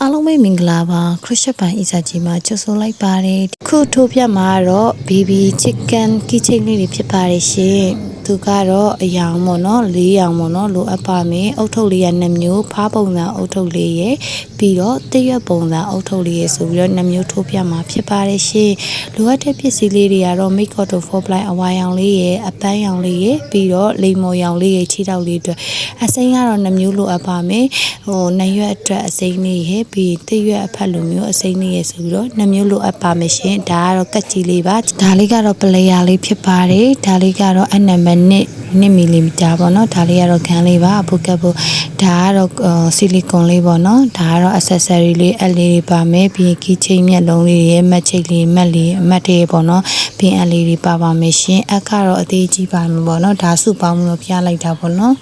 အားလုံးပဲမင်္ဂလာပါခရစ်ယာန်ပိုင်းအစာကြီးမှာကြိုဆိုလိုက်ပါတယ်ခုထိုးပြမှာတော့ baby chicken keychain လေးတွေဖြစ်ပါတယ်ရှင်သူကတော့အယောင်ပေါ့နော်၄ယောင်ပေါ့နော်လိုအပ်ပါမယ်အုတ်ထုပ်လေးက2မျိုးဖားပုံစံအုတ်ထုပ်လေးရယ်ပြီးတော့တရွက်ပုံစံအုတ်ထုပ်လေးရယ်ဆိုပြီးတော့2မျိုးထိုးပြမှာဖြစ်ပါတယ်ရှင်လိုအပ်တဲ့ပစ္စည်းလေးတွေကတော့ make up to 4 ply အဝါရောင်လေးရယ်အပန်းရောင်လေးရယ်ပြီးတော့လိမ္မော်ရောင်လေးရယ်ခြေထောက်လေးအတွက်အစိမ်းကတော့2မျိုးလိုအပ်ပါမယ်2ရွက်အတွက်အစိမ်းလေးရယ်ပြီးတရွက်အဖက်လိုမျိုးအစိမ်းလေးရယ်ဆိုပြီးတော့2မျိုးလိုအပ်ပါမယ်ရှင်ဒါကတော့ကတ်ကြီးလေးပါဒါလေးကတော့ player လေးဖြစ်ပါတယ်ဒါလေးကတော့အနံပါတ်2မီလီမီတာပေါ့နော်ဒါလေးကတော့ခန်းလေးပါအပုတ်ကပ်ဖို့ဒါကတော့ဆီလီကွန်လေးပေါ့နော်ဒါကတော့ accessory လေးအလေးတွေပါမယ်ပြီး keychain မျက်လုံးလေးရဲ့မတ်ချိတ်လေးမတ်လေးအမတ်တွေပေါ့နော်ပြီးအလေးတွေပါပါမယ်ရှင်အကတော့အသေးကြီးပါမယ်ပေါ့နော်ဒါစုပေါင်းပြီးတော့ပြလိုက်တာပေါ့နော်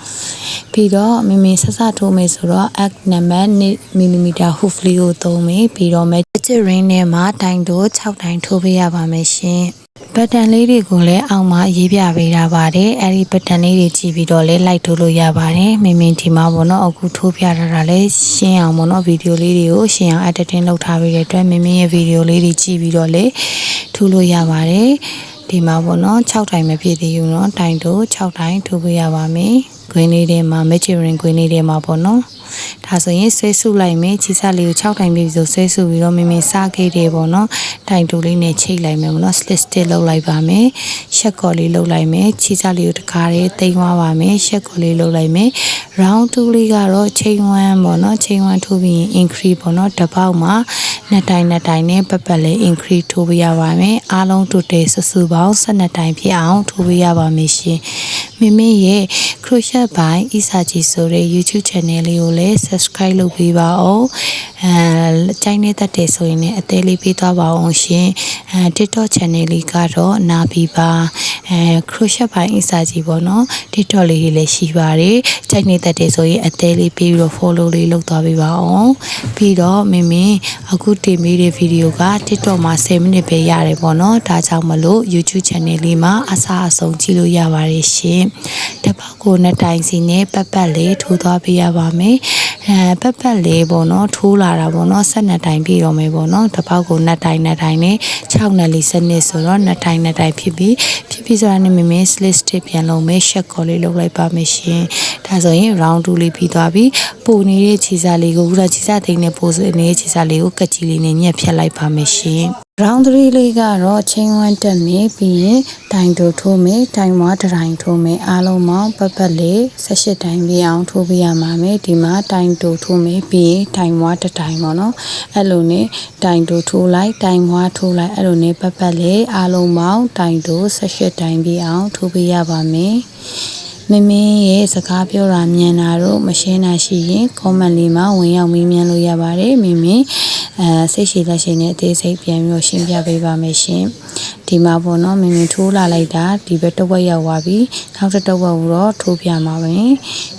ပြီးတော့မမေဆဆထိုးမယ်ဆိုတော့ act နံပါတ်2မီလီမီတာ hoof လေးကိုသုံးမယ်ပြီးတော့ magic ring နဲ့မှာတိုင်တိုး6တိုင်ထိုးပေးရပါမယ်ရှင်ဘတ်တန်လေးတွေကိုလည်းအောက်မှာရေးပြပေးထားပါတယ်အဲ့ဒီဘတ်တန်လေးတွေကြည့်ပြီးတော့လည်းလိုက်ထိုးလို့ရပါတယ်မင်းဒီမှာပေါ့နော်အခုထိုးပြထားတာလည်းရှင်းအောင်ပေါ့နော်ဗီဒီယိုလေးတွေကိုရှင်းအောင် editing လုပ်ထားပေးတဲ့အတွက်မင်းရဲ့ဗီဒီယိုလေးတွေကြည့်ပြီးတော့လည်းထိုးလို့ရပါတယ်ဒီမှာပေါ့နော်6တိုင်မဖြစ်သေးဘူးเนาะတိုင်တို့6တိုင်ထိုးပေးရပါမယ်ကွင်းလေးထဲမှာ magic ring ကွင်းလေးထဲမှာပေါ့နော်ဒါဆိုရင်ဆွဲစုလိုက်မယ်ချီစလေးကို6တိုင်ပြီးဆိုဆွဲစုပြီးတော့မင်းစားခဲ့တယ်ပေါ့နော်တိုင်တူလေးနဲ့ချိတ်လိုက်မယ်ပေါ့နော် slit stitch လုပ်လိုက်ပါမယ်ရှက်ကော်လေးလုပ်လိုက်မယ်ချီစလေးကိုတခါလေးတိမ်သွားပါမယ်ရှက်ကော်လေးလုပ်လိုက်မယ် round 2လေးကတော့chain 1ပေါ့နော် chain 1ထိုးပြီးရင် increase ပေါ့နော်တစ်ပေါက်မှာ2တိုင်နဲ့ပတ်ပတ်လေး increase ထိုးပေးရပါမယ်အားလုံး total စုပေါင်း12တိုင်ဖြစ်အောင်ထိုးပေးရပါမယ်ရှင်မင်းရဲ့ crochet by အစာကြီးဆိုတဲ့ YouTube channel လေးကိုလည်း subscribe လုပ်ပေးပါဦးကြိုင်းနေတတ်တယ်ဆိုရင်လည်းအသေးလေးပေးသွားပါအောင်ရှင်TikTok channel လေးကတော့နာပြီးပါcrochet by အစာကြီးပေါ့နော် TikTok လေးတွေလည်းရှိပါတယ်ကြိုင်းနေတတ်တယ်ဆိုရင်အသေးလေးပေးပြီးတော့ follow လေးလုပ်သွားပေးပါအောင်ပြီးတော့မင်းအခုတင်ပေးတဲ့ဗီဒီယိုက TikTok မှာ10မိနစ်ပဲရတယ်ပေါ့နော်ဒါကြောင့်မလို့ YouTube channel လေးမှာအစားအဆုံးကြည့်လို့ရပါတယ်ရှင်တစ်ပေါက်ကို2တိုင်စီနဲ့ပတ်ပတ်လေးထိုးသွားပေးရပါမယ်ပတ်ပတ်လေးပေါ့နော်ထိုးလာတာပေါ့နော်12တိုင်ပြည့်တော့မယ်ပေါ့နော်တစ်ပေါက်ကို2တိုင်နဲ့6နဲ့လေးစနစ်ဆိုတော့2တိုင်ဖြစ်ပြီးဆိုတာနဲ့မင်း slit stitch ပြန်လုပ်မယ်ရှက်ကော်လေးလုပ်လိုက်ပါမယ်ရှင်ဒါဆိုရင် round 2လေးပြီးသွားပြီပိုနေတဲ့ခြေစားလေးကိုခုနခြေစားသိမ်းနဲ့ပိုဆိုနေတဲ့ခြေစားလေးကိုကတ်ကြီးလေးနဲ့ညက်ဖြတ်လိုက်ပါမယ်ရှင်round 3လေးကတော့ chain 1တက်မယ်ပြီးရင်တိုင်တိုထိုးမယ်တိုင်ဝါတစ်တိုင်ထိုးမယ်အားလုံးပေါင်းပတ်လေး18တိုင်ပြအောင်ထိုးပေးရမှာမယ်ဒီမှာတိုင်တိုထိုးမယ်ပြီးရင်တိုင်ဝါတစ်တိုင်ပေါ့နော်အဲ့လိုနဲ့တိုင်တိုထိုးလိုက်တိုင်ဝါထိုးလိုက်အဲ့လိုနဲ့ပတ်လေးအားလုံးပေါင်းတိုင်တို18တိုင်ပြအောင်ထိုးပေးရပါမယ်မင်းရဲ့စကားပြောတာမြန်တာတို့မရှင်းတာရှိရင် comment လေးမှာဝင်ရောက်မေးမြန်းလို့ရပါတယ်မင်းစိတ်ရှိလက်ရှိနဲ့အသေးစိတ်ပြန်ပြီးရှင်းပြပေးပါမယ်ရှင်ဒီမှာပေါ့နော်မင်းထိုးလာလိုက်တာဒီဘက်တစ်ဝက်ရောက်သွားပြီနောက်တစ်ဝက်ကိုတော့ထိုးပြမှာပဲ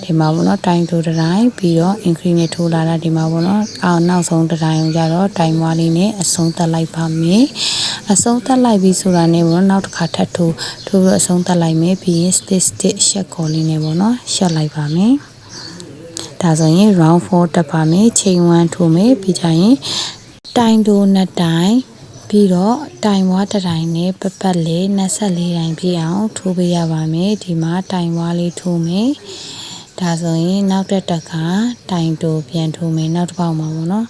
ဒီမှာပေါ့နော်တိုင်တိုတိုင်းပြီးတော့ increase နဲ့ထိုးလာတာဒီမှာပေါ့နော်နောက်ဆုံးတိုင်းကိုကြတော့တိုင်မွားလေးနဲ့အဆုံးသတ်လိုက်ပါမယ်အဆုံးသတ်လိုက်ပြီးဆိုတာနဲ့ပေါ့နော်နောက်တစ်ခါထပ်ထိုးပြီးအဆုံးသတ်လိုက်မယ်ပြီးရင် stitch ရှက်ကော်လေးနဲ့ပေါ့နော်ရှက်လိုက်ပါမယ်ဒါဆိုရင် round 4တက်ပါမယ် chain 1ထိုးမယ်ပြီးကြရင်တိုင်တို2တိုင်ပြီးတော့တိုင်ဝါတစ်တိုင်နဲ့ပတ်လေး24တိုင်ပြည့်အောင်ထိုးပေးရပါမယ်ဒီမှာတိုင်ဝါလေးထိုးမယ်ဒါဆိုရင်နောက်တစ်ခါတိုင်တိုပြန်ထိုးမယ်နောက်တစ်ပေါက်မှာပေါ့နော်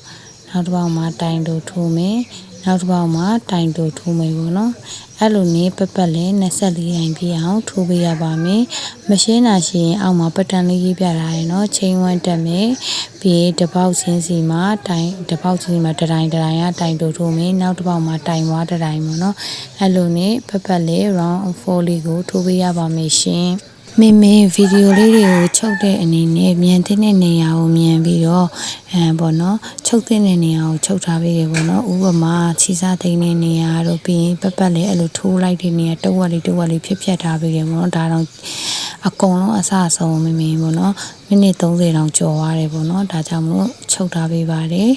နောက်တစ်ပေါက်မှာတိုင်တိုထိုးမယ်နောက်တစ်ပေါက်မှာတိုင်တိုထိုးမယ်ပေါ့နော်အဲ့လိုနေပတ်လေး24တိုင်ပြည့်အောင်ထိုးပေးရပါမယ်မရှင်းတာရှိရင်အောက်မှာပတ်တန်လေးရေးပြထားတယ်နော် chain 1တက်မယ်ပြီးတစ်ပေါက်ချင်းစီမှာတစ်ပေါက်ချင်းစီမှာတစ်တိုင်ကတိုင်တိုထိုးမယ်နောက်တစ်ပေါက်မှာတိုင်ဝါတစ်တိုင်ပေါ့နော်အဲ့လိုနေပတ်လေး round 4လေးကိုထိုးပေးရပါမယ်ရှင်မင်းဗီဒီယိုလေးတွေကိုချုပ်တဲ့အနေနဲ့မြန်တဲ့နေရာကိုမြန်ပြီးတော့ပေါ့နော်ချုပ်တဲ့နေရာကိုချုပ်ထားပေးရပေါ့နော်ဥပမာခြေစားသိမ်းတဲ့နေရာတို့ပြီးရင်ပတ်လေးအဲ့လိုထိုးလိုက်တဲ့နေရာတဝက်လေးဖြတ်ထားပေးရပေါ့နော်ဒါတော့အကုန်လုံးအစအဆုံးမင်းပေါ့နော်မိနစ်30တောင်ကျော်သွားတယ်ပေါ့နော်ဒါကြောင့်မို့ချုပ်ထားပေးပါတယ်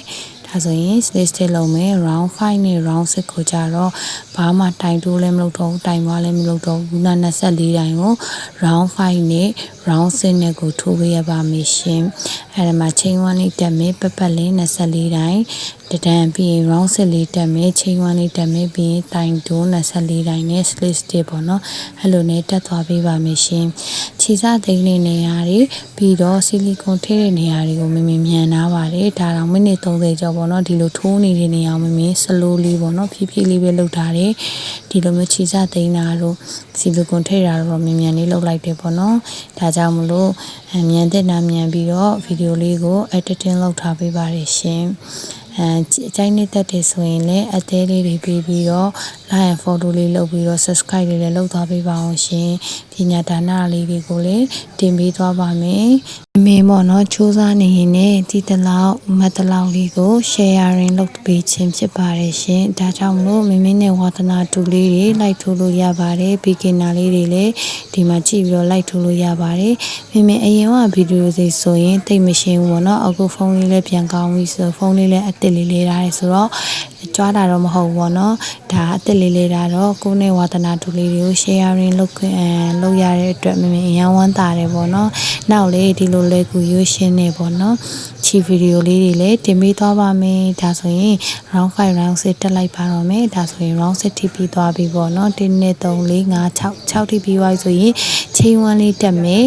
ဒါဆိုရင် slit stitch လုပ်မယ် round 5နဲ့ round 6ကိုကြတော့ဘာမှတိုင်တိုးလည်းမလုပ်တော့ဘူးတိုင်မွားလည်းမလုပ်တော့ဘူးခုန24တိုင်ကို round 5နဲ့ round စနဲ့ကိုထိုးပေးရပါမယ်ရှင်အဲ့ဒါမှာချိန်1လေးတက်မယ်ပတ်ပတ်လေး24တိုင်းတဒံပြီးရင် round 6လေးတက်မယ်ချိန်1လေးတက်မယ်ပြီးရင်တိုင်တိုး24တိုင်းနဲ့ slit stitch ပေါ့နော်အဲ့လိုနဲ့တက်သွားပေးပါမယ်ရှင်ခြေစသိမ်းတဲ့နေရာတွေပြီးတော့ဆီလီကွန်ထည့်တဲ့နေရာတွေကိုမမေမြန်နာပါတယ်ဒါတော့မိနစ်30ကျော်ပေါ့နော်ဒီလိုထိုးနေတဲ့နေရာမမေ slow လေးပေါ့နော်ဖြည်းဖြည်းလေးပဲလုပ်ထားတယ်ဒီလိုမျိုးခြေစသိမ်းတာတို့ဆီလီကွန်ထည့်တာတော့မြန်လေးလုပ်လိုက်တယ်ပေါ့နော်ဒါကြောင့်မလို့မြန်တဲ့နာမြန်ပြီးတော့ဗီဒီယိုလေးကို editing လုပ်ထားပေးပါတယ်ရှင်အကြိုက်နေတဲ့တည်းဆိုရင်လည်းအသေးလေးတွေပြီးပြီးတော့ like and follow လေးလုပ်ပြီးတော့ subscribe လေးလည်းလုပ်သွားပေးပါအောင်ရှင်ပညာဒါနလေးတွေကိုလည်းတင်ပေးသွားပါမယ်မင်းပေါ့နော်စူးစမ်းနေရင်လည်းဒီတလောက်မတ်တလောက်လေးကို sharing လုပ်ပေးခြင်းဖြစ်ပါတယ်ရှင်ဒါကြောင့်မလို့မင်းနဲ့ဝါသနာတူလေးတွေ like ထိုးလို့ရပါတယ် beginner လေးတွေလည်းဒီမှာကြည့်ပြီးတော့ like ထိုးလို့ရပါတယ်မင်းအရင်ကဗီဒီယိုစီဆိုရင်တိတ်မရှင်းဘူးပေါ့နော်အခုဖုန်းလေးလည်းပြန်ကောင်းပြီဆိုဖုန်းလေးလည်းအစ်လေးလေးထားတယ်ဆိုတော့ကြွားတာတော့မဟုတ်ဘူးပေါ့နော်ဒါအစ်လေးလေးထားတော့ကိုယ်နဲ့ဝါသနာတူလေးတွေကို sharing လုပ်ရတဲ့အတွက်မင်းအရင်ဝမ်းသာတယ်ပေါ့နော်နောက်လေဒီလိုလေကူရွှေရှင်းနေပေါ့နော်ချီဗီဒီယိုလေးတွေလည်းတင်ပေးသွားပါမယ်ဒါဆိုရင် round 5 round 6တက်လိုက်ပါတော့မယ်ဒါဆိုရင် round 6ထိပြီးသွားပြီပေါ့နော်1 2 3 4 5 6ထိပြီးသွားဆိုရင်ချိန်1လေးတက်မယ်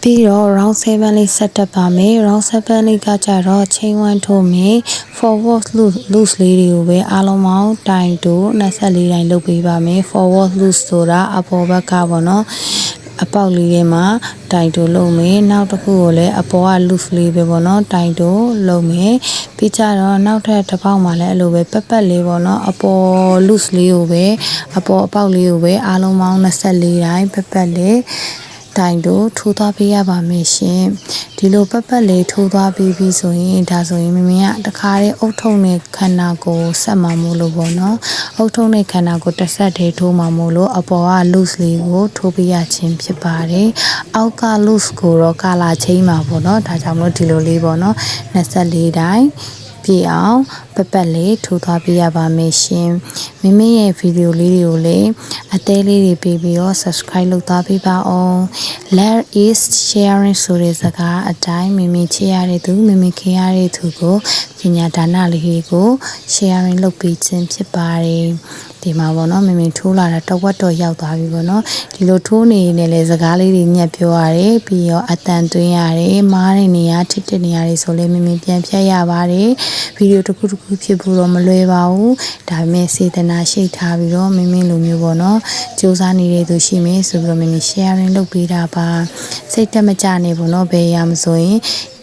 ပြီးတော့ round 7လေးဆက်တက်ပါမယ် round 7လေးကကြတော့ချိန်1ထိုးမယ် forward loose လေးတွေကိုပဲအားလုံးပေါင်းတိုင်တိုး24တိုင်းလုပ်ပေးပါမယ် forward loose ဆိုတာအပေါ်ဘက်ကပေါ့နော်အပေါက်လေးထဲမှာတိုင်တိုးလုပ်မယ်နောက်တစ်ခုကိုလည်းအပေါ်က loose လေးပဲပေါ့နော်တိုင်တိုးလုပ်မယ်ပြီးကြတော့နောက်ထပ်တစ်ပေါက်မှာလည်းအဲ့လိုပဲပတ်လေးပေါ့နော်အပေါ် loose လေးကိုပဲအပေါ်အပေါက်လေးကိုပဲအားလုံးပေါင်း24တိုင်းပတ်လေးတိုင်တို့ထိုးသွားပေးရပါမယ်ရှင်ဒီလိုပတ်လေးထိုးသွားပြီးပြီဆိုရင်ဒါဆိုရင်မမကတခါတည်းအုတ်ထုံနဲ့ခန္ဓာကိုဆက်မှာမို့လို့ပေါ့နော်အုတ်ထုံနဲ့ခန္ဓာကိုတစ်ဆက်တည်းထိုးမှာမို့လို့အပေါ်က loose လေးကိုထိုးပေးရခြင်းဖြစ်ပါတယ်အောက်က loose ကိုတော့ကာလာချိန်မှာပေါ့နော်ဒါကြောင့်မို့ဒီလိုလေးပေါ့နော်24တိုင်းပြအောင်ပတ်လေးထိုးသွားပေးရပါမယ်ရှင်မိမိရဲ့ဗီဒီယိုလေးတွေကိုလည်းအသေးလေးတွေပေးပြီးတော့ subscribe လုပ်သွားပေးပါအောင် let is sharing ဆိုတဲ့စကားအတိုင်းမိချရတဲ့သူမိခင်ရတဲ့သူကိုပညာဒါနလေးကို sharing လုပ်ပေးခြင်းဖြစ်ပါတယ်ဒီမှာပေါ့နော်မိထိုးလာတာတဝက်တော့ရောက်သွားပြီပေါ့နော်ဒီလိုထိုးနေနေလေစကားလေးတွေညက်ပြောရတယ်ပြီးတော့အတန်သွင်းရတယ်မားတဲ့နေရာထစ်တဲ့နေရာတွေဆိုလဲမိပြန်ဖြတ်ရပါတယ်ဗီဒီယိုတစ်ခုဖြစ်ဖို့တော့မလွယ်ပါဘူးဒါပေမဲ့စေတနာရှိထားပြီးတော့မိလိုမျိုးပေါ့နော်စူးစမ်းနေတဲ့သူရှိမယ်ဆိုပြီးတော့မိ sharing လုပ်ပေးတာပါစိတ်တက်မကြနေပေါ့နော်ဘယ်ရမဆိုရင်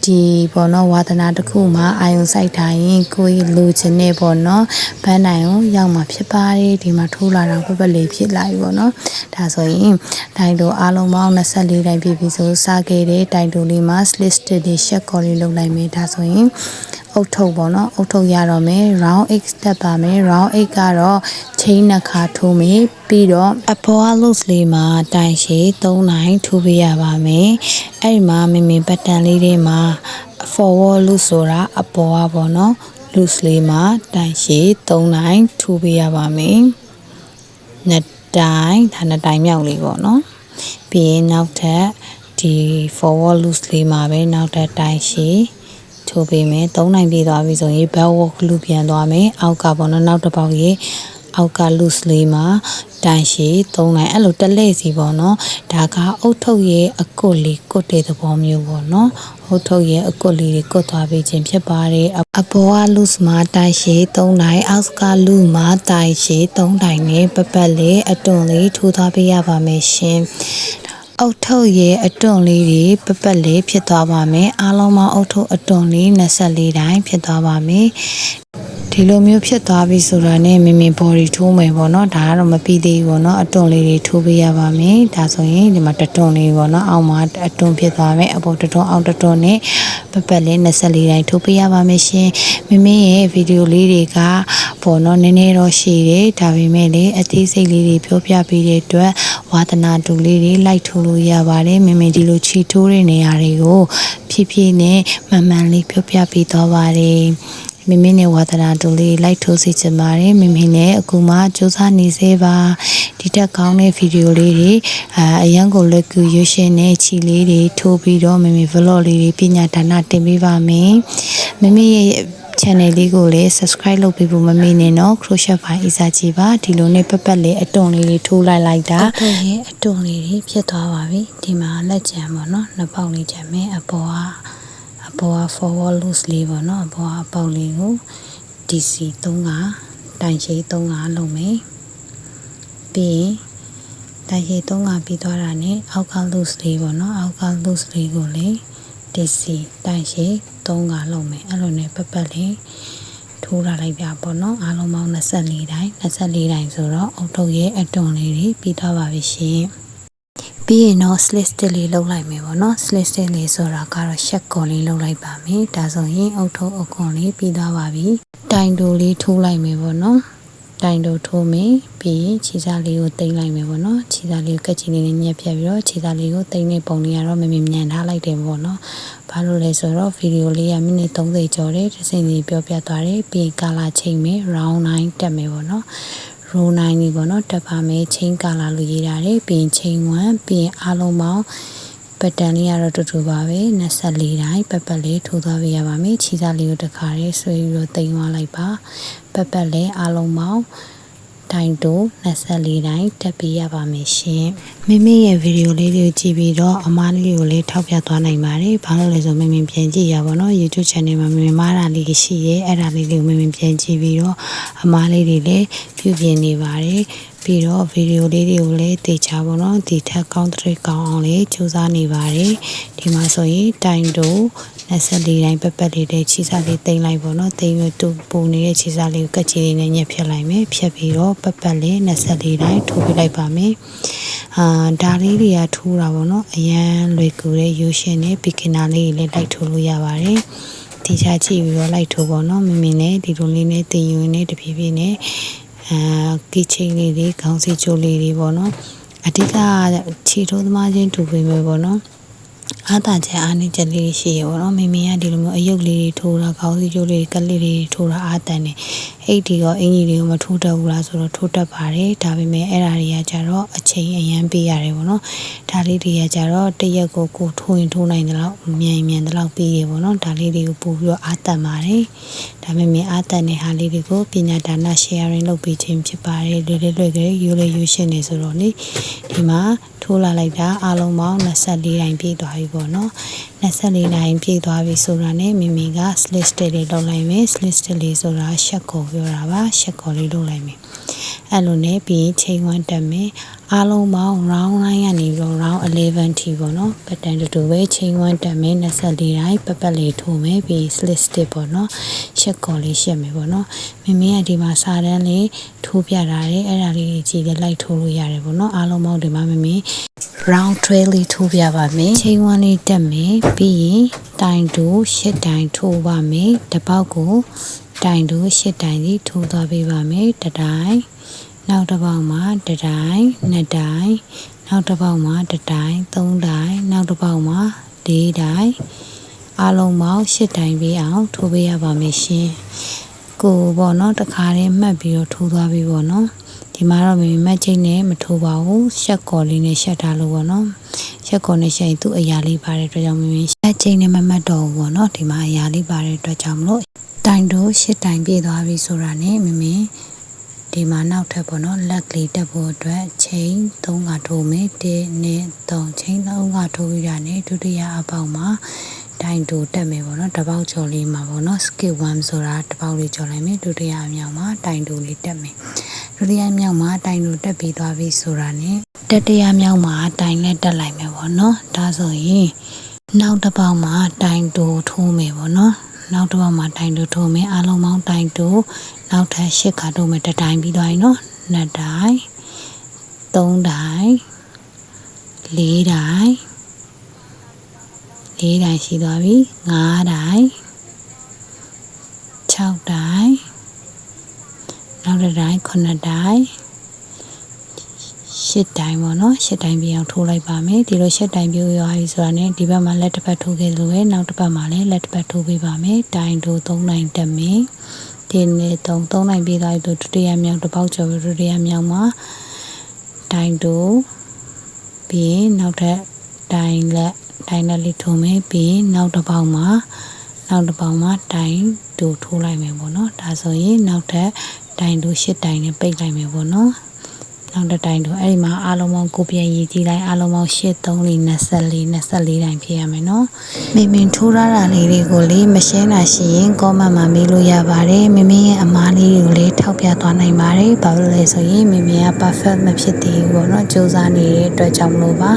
ဒီပေါ့နော်ဝါသနာတစ်ခုမှာအာယုံစိုက်ထားရင်ကိုယ်လိုချင်နေပေါ့နော်ဘန်းနိုင်ကိုရောက်မှာဖြစ်ပါတယ်ဒီမှာထိုးလာတော့ပတ်လေးဖြစ်လာပြီပေါ့နော်ဒါဆိုရင်တိုင်တိုအားလုံးပေါင်း24တိုင်းပြည့်ပြီဆိုစားခဲ့တဲ့တိုင်တိုလေးမှာ slit stitch တွေ short ကော်လေးလုပ်လိုက်မယ်ဒါဆိုရင်အုတ်ထုတ်ပေါ့နော်အုတ်ထုတ်ရတော့မယ် round 8 တက်ပါမယ် round 8ကတော့ချိန်နှစ်ခါထိုးမယ်ပြီးတော့အပေါ် loose လေးမှာတိုင်ရှည်3နိုင်ထိုးပေးရပါမယ်အဲ့ဒီမှာမိပတ်တန်လေးတွေမှာ forward loose ဆိုတာအပေါ်ကပေါ့နော် loose လေးမှာတိုင်ရှည်3နိုင်ထိုးပေးရပါမယ်နှစ်တိုင်ဒါနှစ်တိုင်မြောက်လေးပေါ့နော်ပြီးရင်နောက်ထပ်ဒီ forward loose လေးမှာပဲနောက်ထပ်တိုင်ရှည်ထိုးပေးမယ်3နိုင်ပြည့်သွားပြီဆိုရင် back work လူပြန်သွားမယ်အောက်ကပေါ့နော်နောက်တစ်ပေါက်ရေအောက်က loose လေးမှာတိုင်ရှည်3နိုင်အဲ့လိုတက်လက်စီပေါ့နော်ဒါကအုတ်ထုတ်ရဲ့အကွတ်လေးကွတ်တဲ့သဘောမျိုးပေါ့နော်အုတ်ထုတ်ရဲ့အကွတ်လေးတွေကွတ်သွားပေးခြင်းဖြစ်ပါတယ်အပေါ်က loose မှာတိုင်ရှည်3နိုင်အောက်က loose မှာတိုင်ရှည်3တိုင်နဲ့ပတ်လေးအတွန်းလေးထိုးသွားပေးရပါမယ်ရှင်အုတ်ထုတ်ရဲ့အတွန်းလေးတွေပတ်လေးဖြစ်သွားပါမယ်အားလုံးပေါင်းအုတ်ထုတ်အတွန်းလေး24တိုင်းဖြစ်သွားပါမယ်ဒီလိုမျိုးဖြစ်သွားပြီဆိုတာနဲ့မိ body ထိုးမယ်ပေါ့နော်ဒါကတော့မပြီးသေးဘူးပေါ့နော်အတွန်းလေးတွေထိုးပေးရပါမယ်ဒါဆိုရင်ဒီမှာတတွန်းလေးပေါ့နော်အောက်မှာအတွန်းဖြစ်သွားမယ်အပေါ်တတွန်းအောက်တတွန်းနဲ့ပတ်လေး24တိုင်းထိုးပေးရပါမယ်ရှင်မိရဲ့ဗီဒီယိုလေးတွေကပေါ့နော်နည်းနည်းတော့ရှိတယ်ဒါပေမဲ့လေအသေးစိတ်လေးတွေပြောပြပေးတဲ့အတွက်ဝါသနာတူလေးတွေလိုက်ထိုးလို့ရပါတယ်မိဒီလိုချီထိုးတဲ့နေရာတွေကိုဖြည်းဖြည်းနဲ့မှန်မှန်လေးပြောပြပေးသွားပါတယ် မိမိနဲ့ဝါသနာတူလေးလိုက်ထိုးစီချင်ပါတယ်မိမိနဲ့အခုမှစူးစမ်းနေသေးပါဒီတက်ကောင်းတဲ့ဗီဒီယိုလေးတွေအရန်ကိုလက်ကူရွှေရှင်နဲ့ချီလေးတွေထိုးပြီးတော့မိမိ vlog လေးတွေပညာဒါနတင်ပေးပါမယ်မိမိရဲ့ channel လေးကိုလည်း subscribe လုပ်ပေးဖို့မမေ့နဲ့နော် crochet by အစာကြီးပါဒီလိုနဲ့ပတ်လေးအတွန်လေးတွေထိုးလိုက်တာဟုတ်ရဲ့အတွန်လေးတွေဖြစ်သွားပါပြီဒီမှာလက်ချံပေါ့နော်နှစ်ပေါက်လေးချံမယ်အပေါ်က forward loose လေးပေါ့နော်အပေါ်ကအပေါက်လေးကို DC 3ကတိုင်ရှိ3ကလုပ်မယ်ပြီးရင်တိုင်ရှိ3ကပြီးသွားတာနဲ့အောက်က loose လေးပေါ့နော်အောက်က loose လေးကိုလေ DC တိုင်ရှိ3ကလုပ်မယ်အဲ့လိုနဲ့ပတ်လေးထိုးထားလိုက်ပြပေါ့နော်အားလုံးပေါင်း24တိုင်းဆိုတော့အုတ်ထုပ်ရဲ့အတွန်လေးတွေပြီးသွားပါပြီရှင်ပြီးရင်တော့ slit stitch လေးလုပ်လိုက်မယ်ပေါ့နော် slit stitch လေးဆိုတာကတော့ short ကော်လေးလုပ်လိုက်ပါမယ်ဒါဆိုရင်အုတ်ထုပ်အခွန်လေးပြီးသွားပါပြီတိုင်တိုလေးထိုးလိုက်မယ်ပေါ့နော်တိုင်တိုထိုးမယ်ပြီးရင်ခြေစားလေးကိုတိမ့်လိုက်မယ်ပေါ့နော်ခြေစားလေးကိုကက်ချီလေးနဲ့ညက်ဖြတ်ပြီးတော့ခြေစားလေးကိုတိမ့်နေပုံလေးကတော့မြန်ထားလိုက်တယ်ပေါ့နော်ဘာလို့လဲဆိုတော့ဗီဒီယိုလေးကမိနစ်30ကျော်တယ်တစ်စင်းလေးပြောပြသွားတယ်ပြီးရင် color ချိန်မယ် round 9တက်မယ်ပေါ့နော် row 9นี่ပေါ့နော်တက်ပါမယ် chain color လို့ရေးထားတယ်ပြီးရင် chain 1ပြီးရင်အားလုံးပေါင်းpattern လေးကတော့တူတူပါပဲ24တိုင်းပတ်လေးထိုးသွားပေးရပါမယ်ခြေစားလေးကိုတစ်ခါလေးဆွဲပြီးတော့တင်သွားလိုက်ပါပတ်လေးအားလုံးပေါင်းတိုင်တို24တိုင်းတက်ပေးရပါမယ်ရှင်မိမိရဲ့ဗီဒီယိုလေးတွေကိုကြည့်ပြီးတော့အမားလေးကိုလည်းထောက်ပြသွားနိုင်ပါတယ်ဘာလို့လဲဆိုမိမိပြန်ကြည့်ရပါတော့ YouTube channel မှာမိမိမားတာလေးရှိရဲအဲ့ဒါလေးတွေကိုမိမိပြန်ကြည့်ပြီးတော့အမားလေးတွေလည်းပြုပြင်နေပါတယ်ပြီးတော့ဗီဒီယိုလေးတွေကိုလည်းတေချာပါတော့ဒီထက်ကောင်းတဲ့ကောင်းအောင်လေးစူးစမ်းနေပါတယ်ဒီမှာဆိုရင်တိုင်တို24တိုင်းပတ်လေးတွေခြေစားလေးတင်လိုက်ပေါ့နော်တင်ပြီးတူပူနေတဲ့ခြေစားလေးကိုကက်ချီလေးနဲ့ညက်ဖြတ်လိုက်မယ်ဖြတ်ပြီးတော့ပတ်လေး24တိုင်းထိုးပြလိုက်ပါမယ်ဒါလေးတွေကထိုးတာပေါ့နော်အရန်လွယ်ကူတဲ့ရိုးရှင်းတဲ့ beginner လေးတွေလည်းလိုက်ထိုးလို့ရပါတယ်ဒီချာကြည့်ပြီးတော့လိုက်ထိုးပေါ့နော်မိမိနဲ့ဒီလိုလေးနဲ့တင်ယူနေတဖြည်းဖြည်းနဲ့ကီချင်းလေးတွေခေါင်းစည်းကြိုးလေးတွေပေါ့နော်အဓိကခြေထိုးသမားချင်းတူပေမဲ့ပေါ့နော်အားသာချက်အားနည်းချက်လေးရှိရပေါ့နော်မိမိကဒီလိုမျိုးအယုတ်လေးတွေထိုးတာခေါင်းစည်းကြိုးလေးကလေးတွေထိုးတာအားတန်နေအဲ့ဒီကအင်ကြီးတွေကိုမထိုးတတ်ဘူးလားဆိုတော့ထိုးတတ်ပါတယ်ဒါပေမဲ့အဲ့ဒါတွေကကြတော့အချိန်အရန်ပေးရတယ်ပေါ့နော်ဒါလေးတွေကကြတော့တရက်ကိုထိုးရင်ထိုးနိုင်တယ်လို့မြန်တယ်လို့ပြီးရပေါ့နော်ဒါလေးတွေကိုပို့ပြီးတော့အားတန်ပါတယ်ဒါပေမဲ့အားတန်တဲ့ဟာလေးတွေကိုပညာဒါန sharing လုပ်ပေးခြင်းဖြစ်ပါတယ်လွယ်ကြဲရိုးရှင်းနေဆိုတော့လေဒီမှာထိုးလာလိုက်တာအားလုံးပေါင်း24တိုင်းပြည့်သွားပြီပေါ့နော်24တိုင်းပြည့်သွားပြီဆိုတာနဲ့မိမိက slit stitch လေးလုပ်လိုက်မယ် slit stitch လေးဆိုတာရှက်ကိုပြောတာပါရှက်ကိုလေးလုပ်လိုက်မယ်အဲ့လိုနဲ့ပြီး chain 1တက်မယ်အားလုံးပေါင်း round 9ကနေပြီးတော့ round 11 ထိပေါ့နော် pattern တူပဲ chain 1တက်မယ်24တိုင်းပတ်လေးထိုးမယ်ပြီး slit stitch ပေါ့နော်ရှက်ကိုလေးရှက်မယ်ပေါ့နော်မိမိကဒီမှာစာတန်းလေးထိုးပြထားတယ်အဲ့ဒါလေးကြည့်လိုက်ထိုးလို့ရတယ်ပေါ့နော်အားလုံးပေါင်းဒီမှာမိမိ round 12လေးထိုးပြပါမယ် chain 1လေးတက်မယ်ပြီးရင်တိုင်တို8တိုင်ထိုးပါမယ်တစ်ပေါက်ကိုတိုင်တို8တိုင်လေးထိုးသွားပေးပါမယ်တစ်တိုင်နောက်တစ်ပေါက်မှာတစ်တိုင်နှစ်တိုင်နောက်တစ်ပေါက်မှာတစ်တိုင်သုံးတိုင်နောက်တစ်ပေါက်မှာ4တိုင်အားလုံးပေါင်း8တိုင်ပေးအောင်ထိုးပေးရပါမယ်ရှင်ကိုပေါ့နော်တစ်ခါတည်းမှတ်ပြီးတော့ထိုးသွားပြီပေါ့နော်ဒီမှာတော့မိမချိတ်နဲ့မထိုးပါဘူးရှက်ကော်လေးနဲ့ရှက်ထားလို့ပေါ့နော်ရှက်ကော်နဲ့ရှက်ရင်သူ့အရာလေးပါတဲ့အတွက်ကြောင့်မိရှက်ချိတ်နဲ့မမှတ်တော့ဘူးပေါ့နော်ဒီမှာအရာလေးပါတဲ့အတွက်ကြောင့်မလို့တိုင်တို8တိုင်ပြည့်သွားပြီဆိုတာနဲ့မိဒီမှာနောက်ထပ်ပေါ့နော်လက်ကလေးတက်ဖို့အတွက်ချိန်3ကထိုးမယ်1နဲ့3ချိန်3ကထိုးပြီးတာနဲ့ဒုတိယအပေါက်မှာတိုင်တိုတက်မယ်ပေါ့နော်တစ်ပေါက်ကျော်လေးမှာပေါ့နော် skip 1ဆိုတာတစ်ပေါက်လေးကျော်လိုက်မယ်ဒုတိယအမြောက်မှာတိုင်တိုလေးတက်မယ်ဒုတိယမြောက်မှာတိုင်တိုတက်ပြီးသွားပြီဆိုတာနဲ့တတိယမြောက်မှာတိုင်နဲ့တက်လိုက်မယ်ပေါ့နော်ဒါဆိုရင်နောက်တစ်ပေါက်မှာတိုင်တိုထိုးမယ်ပေါ့နော်နောက်တစ်ပေါက်မှာတိုင်တိုထိုးမယ်အားလုံးပေါင်းတိုင်တိုနောက်ထပ်8ခါထိုးမယ်တစ်တိုင်ပြီးသွားပြီနော်2တိုင်3တိုင်4တိုင်4တိုင်ရှိသွားပြီ5တိုင်6တိုင်နောက်တစ်တိုင်9တိုင်10 8တိုင်ပေါ့နော်8တိုင်ပြအောင်ထိုးလိုက်ပါမယ်ဒီလို8တိုင်ပြရွာပြီဆိုတာနဲ့ဒီဘက်မှာလက်တစ်ဖက်ထိုးခဲ့လို့ပဲနောက်တစ်ဖက်မှာလည်းလက်တစ်ဖက်ထိုးပေးပါမယ်တိုင်တို့3နိုင်တက်မယ်ဒီနေ့3နိုင်ပြသွားပြီဒုတိယမြောက်တစ်ပေါက်ကျော်ဒုတိယမြောက်မှာတိုင်တို့ပြီးရင်နောက်ထပ်တိုင်လက်လေးထိုးမယ်ပြီးရင်နောက်တစ်ပေါက်မှာတိုင်တို့ထိုးလိုက်မယ်ပေါ့နော်ဒါဆိုရင်နောက်ထပ်တိုင်တို့8တိုင်နဲ့ပိတ်လိုက်မယ်ပေါ့နော်နောက်တစ်တိုင်တို့အဲ့ဒီမှာအားလုံးပေါင်းကိုပြန်ရည်ကြည့်လိုက်အားလုံးပေါင်း8 3 24တိုင်ဖြစ်ရမယ်နော်မင်ထိုးရတာလေးတွေကိုလေမရှင်းတာရှိရင် comment မှာမေးလို့ရပါတယ်မင်းရဲ့အမားလေးတွေကိုလေထောက်ပြသွားနိုင်ပါတယ်ဘာလို့လဲဆိုရင်မင်းက perfect မဖြစ်သေးဘူးပေါ့နော်စူးစမ်းနေတဲ့အတွက်ကြောင့်မလို့ပါ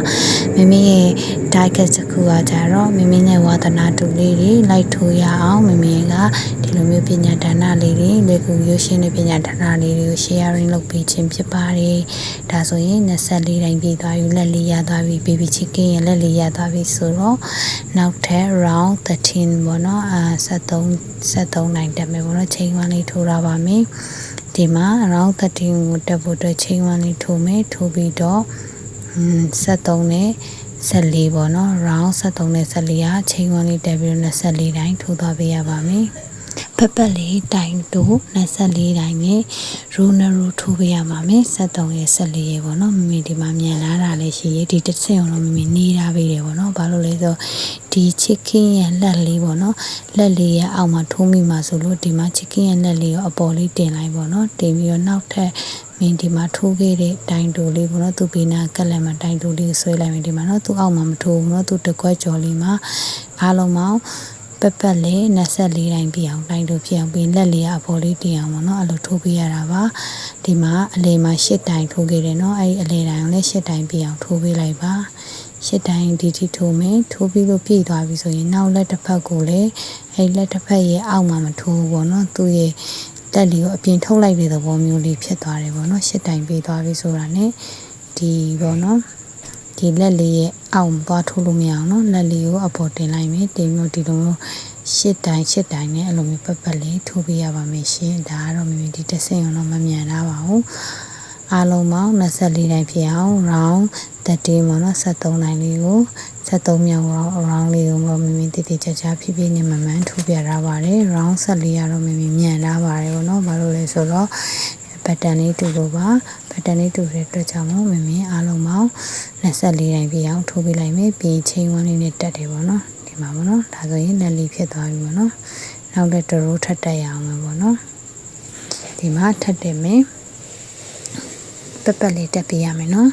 မင်းရဲ့ target တစ်ခုကကြတော့မင်းရဲ့ဝါသနာတူလေးတွေလိုက်ထိုးရအောင်မင်းကဒီလိုမျိုးပညာဒါနလေးတွေလေကူရုပ်ရှင်တဲ့ပညာဒါနလေးတွေကို sharing လုပ်ပေးခြင်းဖြစ်ပါတယ်ဒါဆိုရင်24တိုင်ပြည့်သွားပြီလက်လေးရသွားပြီ baby chicken ရဲ့လက်လေးရသွားပြီဆိုတော့နောက်ထပ် round 13ပေါ့နော်73နိုင်တက်မယ်ပေါ့နော်ချိန်ဝမ်းလေးထိုးရပါမယ်ဒီမှာ round 13ကိုတက်ဖို့အတွက်ချိန်ဝမ်းလေးထိုးမယ်ထိုးပြီးတော့73နဲ့14ပေါ့နော် round 73နဲ့14ကချိန်ဝမ်းလေးတက်ပြီးတော့24တိုင်ထိုးသွားပေးရပါမယ်ပတ်လေးတိုင်တို့24တိုင်နဲ့ရိုးနရိုးထိုးပေးရမှာမယ်73ရဲ့14ရဲ့ပေါ့နော်မမေဒီမှာမြန်လာတာလည်းရှိရဒီတစ်ချက်အောင်တော့မမေနေတာပေးတယ်ပေါ့နော်ဘာလို့လဲဆိုဒီ chicken ရဲ့လက်လေးပေါ့နော်လက်လေးရဲ့အောက်မှာထိုးမိမှာဆိုလို့ဒီမှာ chicken ရဲ့လက်လေးကိုအပေါ်လေးတင်လိုက်ပေါ့နော်တင်ပြီးတော့နောက်ထပ်မင်းဒီမှာထိုးခဲ့တဲ့တိုင်တိုလေးပေါ့နော်သူပေးနာကက်လက်မှာတိုင်တိုလေးဆွဲလိုက်မယ်ဒီမှာနော်သူအောက်မှာမထိုးဘူးနော်သူတကွက်ကြော်လေးမှာအားလုံးပေါင်းပတ်လေး24တိုင်ပြအောင်တိုင်တို့ပြအောင်ပြီးလက်လေးကအပေါ်လေးတင်အောင်ပေါ့နော်အဲ့လိုထိုးပေးရတာပါဒီမှာအလေမှာ8တိုင်ထိုးခဲ့တယ်နော်အဲ့ဒီအလေတိုင်ကိုလည်း8တိုင်ပြအောင်ထိုးပေးလိုက်ပါ8တိုင်ဒီထိထိုးမယ်ထိုးပြီးလို့ပြည့်သွားပြီဆိုရင်နောက်လက်တစ်ဖက်ကိုလည်းအဲ့လက်တစ်ဖက်ရဲ့အောက်မှာမထိုးဘူးပေါ့နော်သူ့ရဲ့တက်လေးကိုအပြင်ထုတ်လိုက်တဲ့သဘောမျိုးလေးဖြစ်သွားတယ်ပေါ့နော်8တိုင်ပြည့်သွားပြီဆိုတာနဲ့ဒီပေါ့နော်ဒီလက်လေးရဲ့အောက်သွားထိုးလို့မရအောင်နော်လက်လေးကိုအပေါ်တင်လိုက်မယ်တင်ပြီးဒီလို8တိုင်နဲ့အဲ့လိုမျိုးပတ်လေးထိုးပေးရပါမယ်ရှင်ဒါကတော့မိဒီတစ်ဆင့်အောင်တော့မမြန်လာပါဘူးအားလုံးပေါင်း24တိုင်ဖြစ်အောင် round 13ပေါ့နော်73တိုင်လေးကို73မြောက် round လေးကိုမိတိတိကျကျဖြည်းဖြည်းနဲ့မှန်ထိုးပြရပါတယ် round 14ကတော့မိမြန်လာပါတယ်ပေါ့နော်ဘာလို့လဲဆိုတော့pattern လေးတူလို့ပါ pattern လေးတူတဲ့အတွက်ကြောင့်မို့မင်းအားလုံးပေါင်း24တိုင်ပြအောင်ထိုးပေးလိုက်မယ်ပြီးချိန်ဝန်းလေးနဲ့တက်တယ်ပေါ့နော်ဒီမှာပေါ့နော်ဒါဆိုရင်လက်လေးဖြစ်သွားပြီပေါ့နော်နောက်လက်တရိုးထပ်တက်ရအောင်ပေါ့နော်ဒီမှာထပ်တယ်မယ်ပတ်လေးတက်ပြရမယ်နော်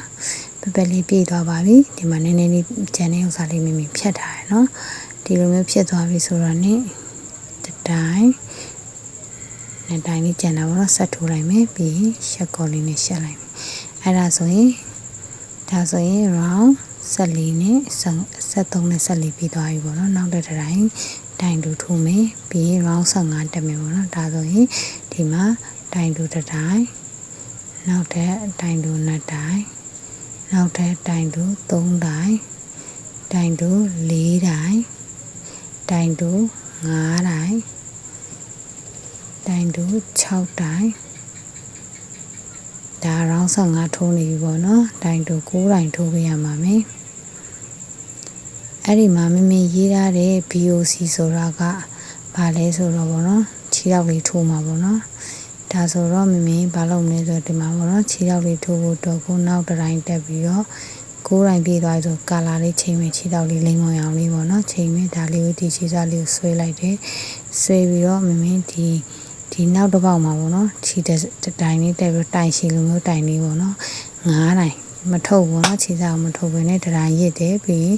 ပတ်လေးပြည့်သွားပါပြီဒီမှာနည်းနည်းလေးကျန်တဲ့ဥစ္စာလေးမိဖြတ်ထားရနော်ဒီလိုမျိုးဖြစ်သွားပြီဆိုတော့ ਨੇ တတိုင်းနဲ့တိုင်းလေးကျန်တာပေါ့နော်ဆက်ထိုးလိုက်မယ်ပြီးရှက်ကော်လေးနဲ့ရှက်လိုက်မယ်အဲ့ဒါဆိုရင် round 14နဲ့73နဲ့14ပြီးသွားပြီပေါ့နော်နောက်တစ်တိုင်းတိုင်တူထိုးမယ်ပြီး round 15တက်မယ်ပေါ့နော်ဒါဆိုရင်ဒီမှာတိုင်တူတစ်တိုင်းနောက်ထပ်တိုင်တူ2တိုင်နောက်ထပ်တိုင်တူ3တိုင်တိုင်တူ4တိုင်တိုင်တူ5တိုင်တိုင်တူ6တိုင်ဒါ round 15ထိုးနေပြီပေါ့နော်တိုင်တူ9တိုင်ထိုးပေးရမှာမယ်အဲ့ဒီမှာမရေးထားတဲ့ BOC ဆိုတာကဘာလဲဆိုတော့ပေါ့နော်ခြေထောက်လေးထိုးမှာပေါ့နော်ဒါဆိုတော့ဘာလုပ်မလဲဆိုတော့ဒီမှာပေါ့နော်ခြေထောက်လေးထိုးဖို့တော့ကိုနောက်တစ်တိုင်းတက်ပြီးတော့9တိုင်ပြည့်သွားပြီဆိုကာလာလေးချိန်မယ်ခြေထောက်လေးလိမ့်မောင်အောင်လေးပေါ့နော်ချိန်မယ်ဒါလေးကိုဒီခြေစားလေးကိုဆွဲလိုက်တယ်ဆွဲပြီးတော့ဒီနောက်တစ်ပေါက်မှာပေါ့နော်ခြေတိုင်လေးတက်ပြီးတိုင်ရှည်လိုမျိုးတိုင်လေးပေါ့နော်9တိုင်မထုတ်ဘူးနော်ခြေစားမထုတ်ဘဲနဲ့တတိုင်းရစ်တယ်ပြီး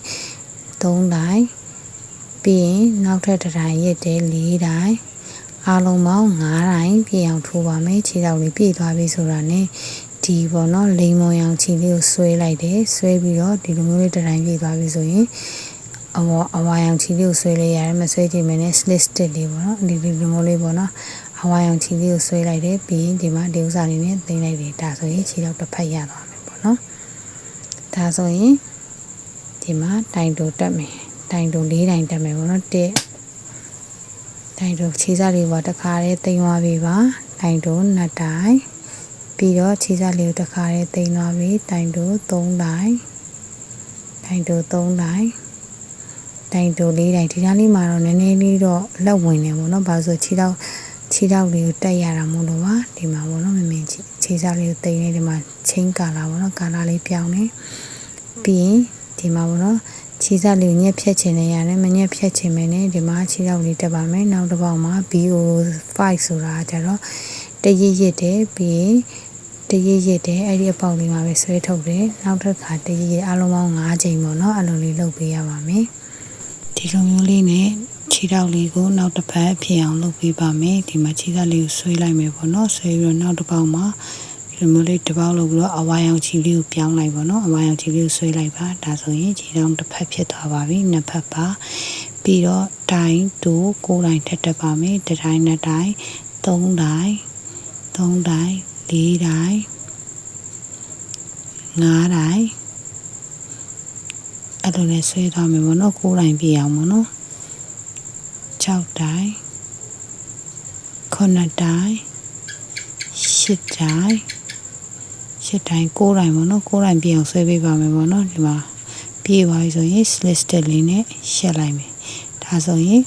3တိုင်ပြီးရင်နောက်ထပ်တတိုင်းရစ်တယ်4တိုင်အားလုံးပေါင်း9တိုင်ပြည့်အောင်ထိုးပါမယ်ခြေထောက်လေးပြည့်သွားပြီဆိုတာ ਨੇ ဒီပေါ့နော်လိမ္မော်ရောင်ခြေလေးကိုဆွဲလိုက်တယ်ဆွဲပြီးတော့ဒီလိုမျိုးလေးတတိုင်းပြည့်သွားပြီဆိုရင်အဝါရောင်ခြေလေးကိုဆွဲလိုက်ရတယ်မဆွဲကြည့်မနဲ့ slit stitch လေးပေါ့နော်ဒီလိုမျိုးလေးပေါ့နော်အဝါရောင်ခြေလေးကိုဆွဲလိုက်တယ်ပြီးရင်ဒီမှာဒီဥစ္စာလေးနဲ့သိမ်းလိုက်တယ်ဒါဆိုရင်ခြေထောက်တစ်ဖက်ရသွားမယ်ပေါ့နော်ဒါဆိုရင်ဒီမှာတိုင်တူတက်မယ်တိုင်တူ4တိုင်တက်မယ်ပေါ့နော်တိုင်တူခြေစားလေးပေါ့တခါလေးသိမ်းသွားပြီပါတိုင်တူ2တိုင် ပြီးတော့ခြေစလေးကိုတစ်ခါလေးတိမ်သွားပြီတိုင်တိုး3တိုင်းတိုင်တိုး3တိုင်းတိုင်တိုး4တိုင်းဒီနားလေးမှာတော့နည်းနည်းလေးတော့လက်ဝင်နေပေါ့နော်ဘာလို့ဆိုခြေထောက်လေးကိုတက်ရတာမို့လို့ပါဒီမှာပေါ့နော်မင်းခြေစလေးကိုတိမ်နေဒီမှာချင်းကာလာပေါ့နော်ကာလာလေးပြောင်းနေပြီးရင်ဒီမှာပေါ့နော်ခြေစလေးကိုညက်ဖြတ်ချင်နေရတယ်မညက်ဖြတ်ချင်မယ်နဲ့ဒီမှာခြေထောက်လေးတက်ပါမယ်နောက်တစ်ပေါက်မှာ BO5 ဆိုတာကျတော့တရစ်တယ်ပြီးတယ်အဲ့ဒီအပေါက်လေးမှာပဲဆွဲထုတ်တယ်နောက်တစ်ခါတရစ်အလုံးပေါင်း5ချိန်ပေါ့နော်အဲ့လိုလေးလုပ်ပေးရပါမယ်ဒီလိုမျိုးလေးနဲ့ခြေထောက်လေးကိုနောက်တစ်ဖက်ဖြစ်အောင်လုပ်ပေးပါမယ်ဒီမှာခြေထောက်လေးကိုဆွဲလိုက်မယ်ပေါ့နော်ဆွဲပြီးတော့နောက်တစ်ပေါက်မှာဒီလိုမျိုးလေးတစ်ပေါက်လုပ်ပြီးတော့အဝါရောင်ခြေလေးကိုပြောင်းလိုက်ပေါ့နော်အဝါရောင်ခြေလေးကိုဆွဲလိုက်ပါဒါဆိုရင်ခြေထောက်တစ်ဖက်ဖြစ်သွားပါပြီနှစ်ဖက်ပါပြီးတော့တိုင်းတိုး9တိုင်းထပ်တက်ပါမယ်တစ်တိုင်းနှစ်တိုင်း3တိုင်း4တိုင်း5တိုင်းအဲ့လိုနဲ့ဆွဲသွားမယ်ပေါ့နော်9တိုင်းပြည့်အောင်ပေါ့နော်6တိုင်း9တိုင်း10တိုင်း9တိုင်းပေါ့နော်9တိုင်းပြည့်အောင်ဆွဲပေးပါမယ်ပေါ့နော်ဒီမှာပြည့်သွားပြီဆိုရင် slit stitch လေးနဲ့ရှက်လိုက်မယ်ဒါဆိုရင်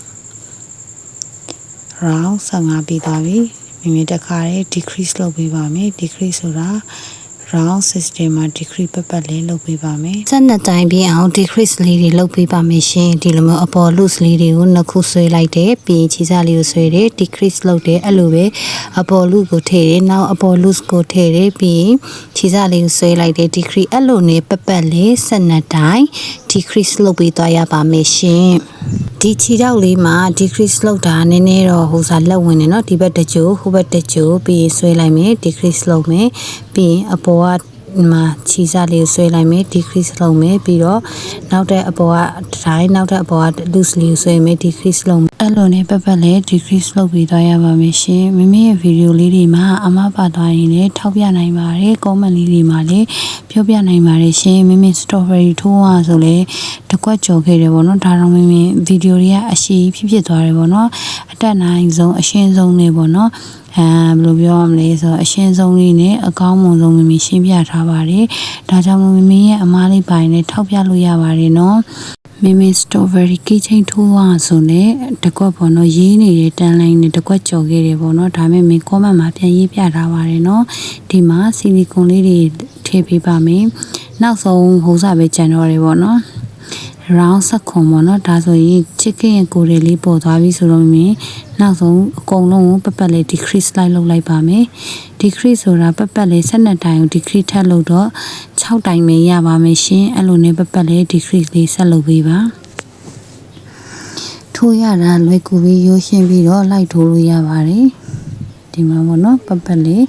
round 15ပြီးသွားပြီမိတခါလေး decrease လုပ်ပေးပါမယ် decrease ဆိုတာ round system မှာ decrease ပတ်လေးလုပ်ပေးပါမယ်12တိုင်းပြည့်အောင် decrease လေးတွေလုပ်ပေးပါမယ်ရှင်ဒီလိုမျိုးအပေါ် loose လေးတွေကိုနှစ်ခုဆွဲလိုက်တယ်ပြီးခြေစလေးကိုဆွဲတယ် decrease လုပ်တယ်အဲ့လိုပဲအပေါ် loose ကိုထည့်တယ်နောက်အပေါ် loose ကိုထည့်တယ်ပြီးခြေစလေးကိုဆွဲလိုက်တယ် decrease အဲ့လိုနဲ့ပတ်လေး12တိုင်း decrease လုပ်ပေးသွားရပါမယ်ရှင်ဒီခြေထောက်လေးမှာ decrease လုပ်တာနည်းနည်းတော့ဟိုစားလက်ဝင်နေเนาะဒီဘက်တစ်ကြိုဟိုဘက်တစ်ကြိုပြီးဆွဲလိုက်မယ် decrease လုပ်မယ်ပြီးအပေါ်ကမှာခြေစလေးဆွဲလိုက်မယ် decrease လုပ်မယ်ပြီးတော့နောက်တဲ့အပေါ်ကတိုင်းနောက်တဲ့အပေါ်က loose လေးဆွဲမယ် decrease လုပ်မယ်အဲ့လိုနဲ့ပတ်လေး decrease လုပ်ပြီးသွားရပါမယ်ရှင်မိမိရဲ့ဗီဒီယိုလေးတွေမှာအမပါသွားရင်လည်းထောက်ပြနိုင်ပါတယ် comment လေးတွေမှာလည်းပြောပြနိုင်ပါတယ်ရှင်မိမိ strawberry ထိုးအောင်ဆိုလဲတကွက်ကြော်ခဲ့တယ်ပေါ့နော်ဒါတော့မိမိဗီဒီယိုတွေကအရှိဖြစ်သွားတယ်ပေါ့နော်အတက်နိုင်ဆုံးအရှင်းဆုံးနေပေါ့နော်ဘယ်လိုပြောရမလဲဆိုတော့အရှင်းဆုံးလေးနဲ့အကောင်းမွန်ဆုံးမိမိရှင်းပြထားပါတယ်ဒါကြောင့်မိမိရဲ့အမားလေးပိုင်းနဲ့ထောက်ပြလို့ရပါတယ်နော်မိမိ strawberry ကိချင်းထိုးအောင်ဆိုနေတကွက်ပေါ့နော်ရေးနေတဲ့တန်လိုင်းနဲ့တကွက်ကြော်ခဲ့တယ်ပေါ့နော်ဒါပေမဲ့ comment မှာပြန်ရေးပြထားပါတယ်နော်ဒီမှာဆီလီကွန်လေးတွေထည့်ပေးပါမယ်နောက်ဆုံးဟိုးစားပဲကြံတော့တယ်ပေါ့နော်round ဆက်ခွန်ပေါ့နော်ဒါဆိုရင် chicken ရဲ့ကိုယ်လေးပေါ်သွားပြီဆိုတော့မြင်နောက်ဆုံးအကုန်လုံးကိုပတ်လေး decrease လုပ်လိုက်ပါမယ် decrease ဆိုတာပတ်လေး12တိုင်းကို decrease ထပ်လုပ်တော့6တိုင်းပဲရပါမယ်ရှင်အဲ့လိုနဲ့ပတ်လေး decrease လေးဆက်လုပ်ပေးပါထိုးရတာလွယ်ကူပြီးရိုးရှင်းပြီးတော့လိုက်ထိုးလို့ရပါတယ်ဒီမှာပေါ့နော်ပတ်လေး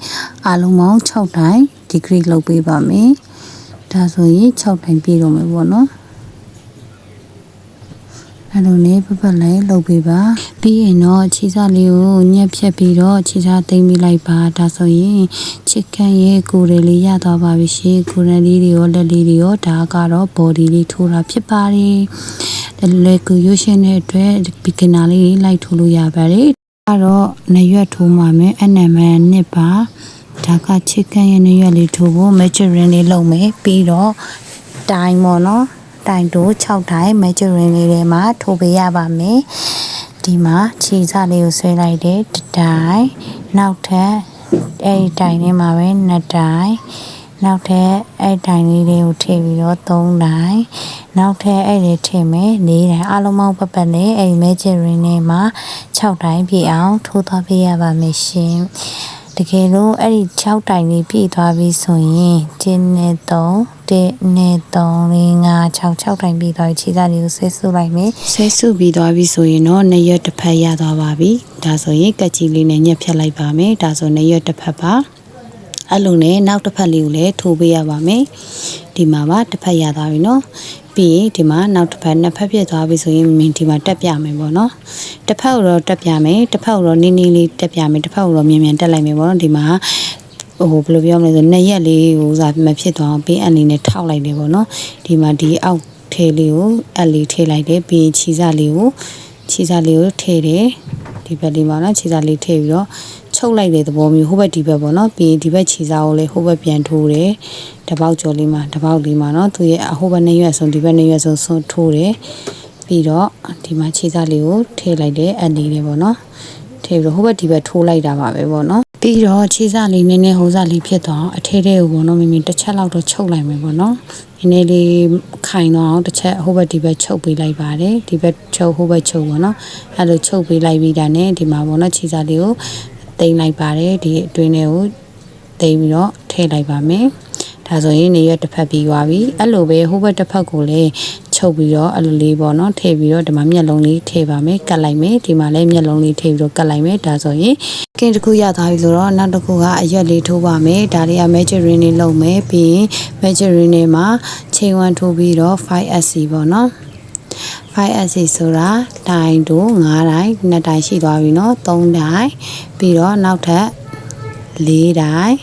အားလုံးပေါင်း6တိုင်း decrease လုပ်ပေးပါမယ်ဒါဆိုရင်6တိုင်းပြည့်တော့မယ်ပေါ့နော်အဲ့လိုနဲ့ပတ်လေးလုပ်ပေးပါပြီးရင်တော့ခြေစလေးကိုညက်ဖြတ်ပြီးတော့ခြေစသိမ်းပြီးလိုက်ပါဒါဆိုရင်ချစ်ကန်ရဲ့ကိုယ်လေးရသွားပါပြီရှင်ကိုယ်လေးတွေရောလက်လေးတွေရောဒါကတော့ body လေးထိုးတာဖြစ်ပါတယ်လက်ကိုရွှေရှင်းတဲ့အတွက် beginner လေးလိုက်ထိုးလို့ရပါတယ်အဲ့တော့နရွက်ထိုးမှာမယ်အနံမန်နှစ်ပါဒါကချစ်ကန်ရဲ့နရွက်လေးထိုးဖို့ measuring လေးလုပ်မယ်ပြီးတော့တိုင်းပေါ့နော်တိုင်တိုး6တိုင်း measuring လေးထဲမှာထိုးပေးရပါမယ်ဒီမှာခြေစလေးကိုဆွဲလိုက်တယ်တစ်တိုင်းနောက်ထပ်အဲ့ဒီတိုင်ထဲမှာပဲ2တိုင်းနောက်ထပ်အဲ့တိုင်လေးတွေကိုထည့်ပြီးတော့3တိုင်းနောက်ထပ်အဲ့ဒီထည့်မယ်4တိုင်းအလုံးပေါင်းပတ်နဲ့အဲ့ဒီ measuring ထဲမှာ6တိုင်းပြည့်အောင်ထိုးသွားပေးရပါမယ်ရှင်တကယ်လို့အဲ့ဒီ6တိုင်လေးပြည့်သွားပြီဆိုရင်1နဲ့3 1နဲ့3 4 5 6တိုင်ပြည့်သွားပြီခြေစလေးကိုဆွဲဆုပ်လိုက်မယ်ဆွဲဆုပ်ပြီးသွားပြီဆိုရင်တော့နှစ်ရွက်တစ်ဖက်ရသွားပါပြီဒါဆိုရင်ကက်ကြီးလေးနဲ့ညှက်ဖြတ်လိုက်ပါမယ်ဒါဆိုနှစ်ရွက်တစ်ဖက်ပါအဲ့လိုနဲ့နောက်တစ်ဖက်လေးကိုလည်းထိုးပေးရပါမယ်ဒီမှာပါတစ်ဖက်ရသွားပြီနော်ပြီးရင်ဒီမှာနောက်တစ်ဖက်နှစ်ဖက်ပြည့်သွားပြီဆိုရင်မင်းဒီမှာတက်ပြမယ်ပေါ့နော်တစ်ဖက်ကိုတော့တက်ပြမယ်တစ်ဖက်ကိုတော့နင်းနင်းလေးတက်ပြမယ်တစ်ဖက်ကိုတော့မြန်မြန်တက်လိုက်မယ်ပေါ့နော်ဒီမှာဟိုဘယ်လိုပြောမလဲဆိုနှစ်ရက်လေးဟိုစားမဖြစ်သွားအောင်ပေးအနေနဲ့ထောက်လိုက်တယ်ပေါ့နော်ဒီမှာဒီအောက်ထဲလေးကိုအလေးထည့်လိုက်တယ်ပြီးရင်ခြေစလေးကိုထည့်တယ်ဒီဘက်လေးမှာနော်ခြေစလေးထည့်ပြီးတော့ ချုပ်လိုက်တဲ့သဘောမျိုးဟိုဘက်ဒီဘက်ပေါ့နော်ပြီးရင်ဒီဘက်ခြေစားကိုလည်းဟိုဘက်ပြန်ထိုးတယ်တပေါက်ကျော်လေးမှာတပေါက်လေးမှာနော်သူရဲ့ဟိုဘက်နှစ်ရွက်ဆုံးဒီဘက်နှစ်ရွက်ဆုံးဆွထိုးတယ်ပြီးတော့ဒီမှာခြေစားလေးကိုထည့်လိုက်တယ်အန်ဒီလေးပေါ့နော်ထည့်ပြီးတော့ဟိုဘက်ဒီဘက်ထိုးလိုက်တာပါပဲပေါ့နော်ပြီးတော့ခြေစားလေးနည်းနည်းဟိုစားလေးဖြစ်သွားအောင်အထဲထဲကိုပေါ့နော်မိတစ်ချက်လောက်တော့ချုပ်လိုက်မယ်ပေါ့နော်နည်းနည်းလေးခိုင်တော့အောင်တစ်ချက်ဟိုဘက်ဒီဘက်ချုပ်ပေးလိုက်ပါတယ်ဒီဘက်ချုပ်ဟိုဘက်ချုပ်ပေါ့နော်အဲ့လိုချုပ်ပေးလိုက်ပြီးတာနဲ့ဒီမှာပေါ့နော်ခြေစားလေးကိုတိမ်လိုက်ပါတယ်ဒီအတွင်းထဲကိုတိမ်ပြီးတော့ထည့်လိုက်ပါမယ်ဒါဆိုရင်နေရတစ်ဖက်ပြီးသွားပြီအဲ့လိုပဲဟိုဘက်တစ်ဖက်ကိုလည်းချုပ်ပြီးတော့အဲ့လိုလေးပေါ့နော်ထည့်ပြီးတော့ဒီမှာမျက်လုံးလေးထည့်ပါမယ်ကတ်လိုက်မယ်ဒီမှာလည်းမျက်လုံးလေးထည့်ပြီးတော့ကတ်လိုက်မယ်ဒါဆိုရင်ကင်းတစ်ခုရသွားပြီဆိုတော့နောက်တစ်ခုကအရွက်လေးထိုးပါမယ်ဒါလေးက magic ring လေးလုပ်မယ်ပြီးရင် magic ring နဲ့မှာ chain 1ထိုးပြီးတော့ 5SC ပေါ့နော် 5SC ဆိုတာတိုင်တို့9တိုင်2တိုင်ရှိသွားပြီเนาะ3တိုင်ပြီးတော့နောက်ထပ်4တိုင်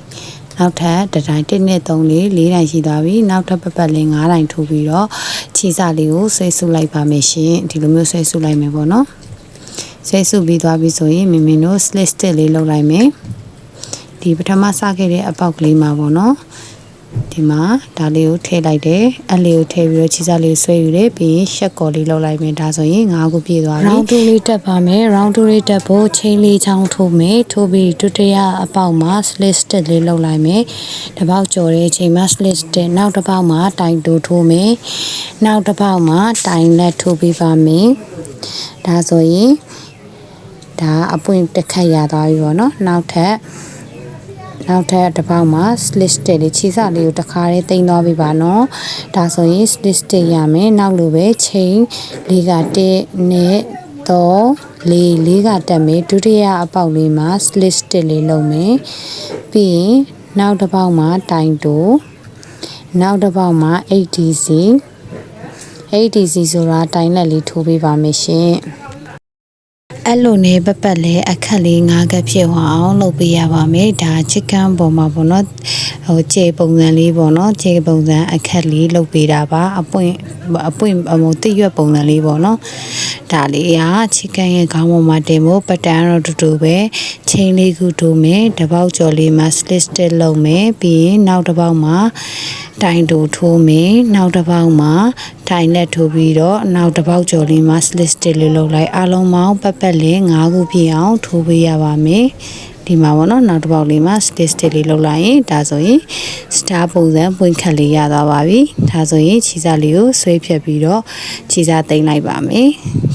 နောက်ထပ်တစ်တိုင်1နဲ့3 4တိုင်ရှိသွားပြီနောက်ထပ်ပတ်လေး9တိုင်ထိုးပြီးတော့ခြေစလေးကိုဆွဲဆုပ်လိုက်ပါမယ်ရှင်ဒီလိုမျိုးဆွဲဆုပ်လိုက်မယ်ပေါ့နော်ဆွဲဆုပ်ပြီးသွားပြီဆိုရင်မိမိတို့ slit stitch လေးလုပ်လိုက်မယ်ဒီပထမစခဲ့တဲ့အပေါက်ကလေးမှာပေါ့နော်ဒီမှာဒါလေးကိုထည့်လိုက်တယ်အလေးကိုထည့်ပြီးတော့ခြေစလေးဆွဲယူတယ်ပြီးရင်ရှက်ကော်လေးလုပ်လိုက်မယ်ဒါဆိုရင်9ခုပြည့်သွားပြီ round 2လေးတက်ပါမယ် round 2လေးတက်ဖို့chain လေးချောင်းထိုးမယ်ထိုးပြီးဒုတိယအပေါက်မှာ slit stitch လေးလုပ်လိုက်မယ်တစ်ပေါက်ကျော်တဲ့ချိန်မှာ slit stitch နောက်တစ်ပေါက်မှာတိုင်တိုးထိုးမယ်နောက်တစ်ပေါက်မှာတိုင်လက်ထိုးပေးပါမယ်ဒါဆိုရင်ဒါအပွင့်တစ်ခတ်ရသွားပြီပေါ့နော်နောက်ထပ်တစ်ပေါက်မှာ slit stitch လေးခြေစလေးကိုတစ်ခါလေးတင်သွားပြီပါနော်ဒါဆိုရင် slit stitch ရမယ်နောက်လိုပဲ chain လေးက1နဲ့3 4ကတက်မယ်ဒုတိယအပေါက်လေးမှာ slit stitch လေးလုပ်မယ်ပြီးရင်နောက်တစ်ပေါက်မှာတိုင်တိုးနောက်တစ်ပေါက်မှာ ADC ဆိုတာတိုင်လက်လေးထိုးပေးပါမယ်ရှင်အဲ့လိုနဲ့ပတ်လဲအခက်လေး9ကက်ဖြစ်အောင်လုပ်ပေးရပါမယ်ဒါ chicken ပေါ်မှာပေါ့နော်ဟိုခြေပုံစံလေးပေါ့နော်ခြေပုံစံအခက်လေးလုပ်ပေးတာပါအပွင့်တိရွက်ပုံစံလေးပေါ့နော်ဒါလေးက chicken ရဲ့ခေါင်းပေါ်မှာတင်ဖို့ပတန်တော့တူတူပဲချိန်လေးခုထိုးမယ်တစ်ပေါက်ကျော်လေးမှာ slit stitch လုပ်မယ်ပြီးရင်နောက်တစ်ပေါက်မှာတိုင်တိုးထိုးမယ်နောက်တစ်ပေါက်မှာတိုင်လက်ထိုးပြီးတော့နောက်တစ်ပေါက်ကျော်လေးမှာ slit stitch လေးလုပ်လိုက်အားလုံးပေါင်းပတ်လေး9ခုပြည့်အောင်ထိုးပေးရပါမယ်ဒီမှာပေါ့နော်နောက်တစ်ပေါက်လေးမှာ slit stitch လေးလုပ်လိုက်ရင်ဒါဆိုရင် star ပုံစံပွင့်ခတ်လေးရသွားပါပြီဒါဆိုရင်ခြေစားလေးကိုဆွဲဖြတ်ပြီးတော့ခြေစားသိမ်းလိုက်ပါမယ်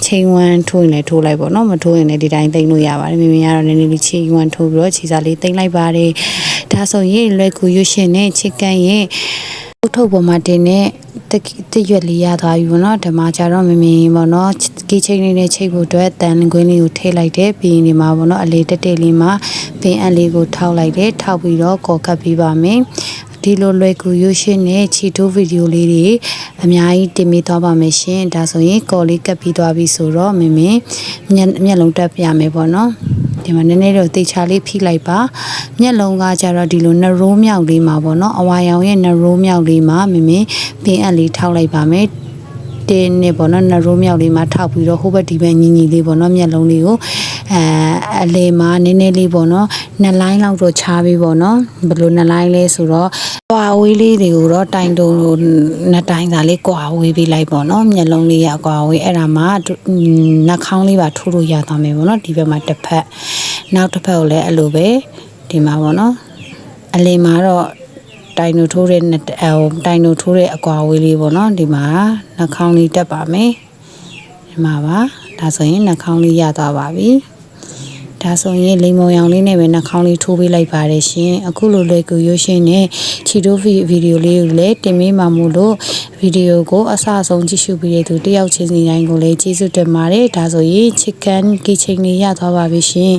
chain 1ထိုးရင်လည်းထိုးလိုက်ပေါ့နော်မထိုးရင်လည်းဒီတိုင်းသိမ်းလို့ရပါတယ်မိမိကတော့နည်းနည်းလေး chain 1ထိုးပြီးတော့ခြေစားလေးသိမ်းလိုက်ပါတယ်ဒါဆိုရင်လွယ်ကူရွှေရှင်နဲ့ chicken ရဲ့ထုတ်ပေါ်မှာတင်တဲ့တရွက်လေးရသွားပြီပေါ့နော်ဓမ္မကြတော့မမြင်ပေါ့နော်ကီချိန်လေးနဲ့ချိတ်ဖို့အတွက်တန်ခွင်းလေးကိုထည့်လိုက်တယ်ပြီးရင်ဒီမှာပေါ့နော်အလေးတက်လေးမှာပင်အလေးကိုထောက်လိုက်တယ်ထောက်ပြီးတော့ကော်ကပ်ပေးပါမယ်ဒီလိုလွယ်ကူရွှေရှင်နဲ့ချီတိုးဗီဒီယိုလေးတွေအများကြီးတင်ပေးသွားပါမယ်ရှင်ဒါဆိုရင်ကော်လေးကပ်ပြီးသွားပြီဆိုတော့မင်းမျက်လုံးတက်ပြမယ်ပေါ့နော်ဒီမှာနည်းနည်းတော့တေချာလေးဖိလိုက်ပါမျက်လုံးကကြတော့ဒီလိုနှရိုးမြောက်လေးမှာပေါ့နော်အဝါရောင်ရဲ့နှရိုးမြောက်လေးမှာမင်းပင်အလေးထောက်လိုက်ပါမယ်တင်းနဲ့ပေါ့နော်နှရိုးမြောက်လေးမှာထောက်ပြီးတော့ဟိုဘက်ဒီဘက်ညီညီလေးပေါ့နော်မျက်လုံးလေးကိုအလေမှာနည်းနည်းလေးပေါ့နော်2လိုင်းလောက်တော့ချားပြီးပေါ့နော်ဘယ်လို2လိုင်းလဲဆိုတော့ကွာဝေးလေးတွေကိုတော့တိုင်တုံ2တိုင်သာလေးကွာဝေးပေးလိုက်ပေါ့နော်မျက်လုံးလေးရကွာဝေးအဲ့ဒါမှနှာခေါင်းလေးပါထိုးလို့ရသွားမယ်ပေါ့နော်ဒီဘက်မှာတစ်ဖက်နောက်တစ်ဖက်ကိုလည်းအဲ့လိုပဲဒီမှာပေါ့နော်အလေမှာတော့တိုင်နိုထိုးတဲ့အကွာဝေးလေးပေါ့နော်ဒီမှာနှာခေါင်းလေးတက်ပါမယ်ဒီမှာပါဒါဆိုရင်နှာခေါင်းလေးရသွားပါပြီဒါဆိုရင်လိမ္မော်ရောင်လေးနဲ့ပဲနှာခေါင်းလေးထိုးပေးလိုက်ပါတယ်ရှင်အခုလိုလွယ်ကူရွှေရှင်နဲ့ချီတိုးဗီဒီယိုလေးကိုလည်းတင်ပေးမှာမို့လို့ဗီဒီယိုကိုအစအဆုံးကြည့်ရှုပြီးတဲ့သူတယောက်ချင်းစီတိုင်းကိုလည်းကျေးဇူးတင်ပါတယ်ဒါဆိုရင် chicken ကီချိန်လေးရသွားပါပြီရှင်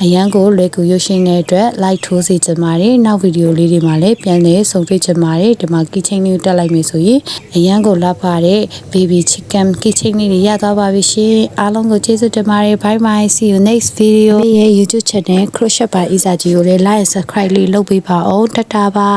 အရန်ကိုလွယ်ကူရွှေရှင်တဲ့အတွက် like ထိုးစီချင်ပါတယ်နောက်ဗီဒီယိုလေးတွေမှာလည်းပြန်လည်ဆုံတွေ့ချင်ပါတယ်ဒီမှာကီချိန်လေးကိုတက်လိုက်မယ်ဆိုရင်အရန်ကိုလက်ပါတဲ့ baby chicken ကီချိန်လေးတွေရသွားပါပြီရှင်အားလုံးကိုကျေးဇူးတင်ပါတယ် bye bye see you next videoရဲ့ YouTube channel crochet by Isaji ကိုလည်း like subscribe လေးလုပ်ပေးပါဦးတတားပါ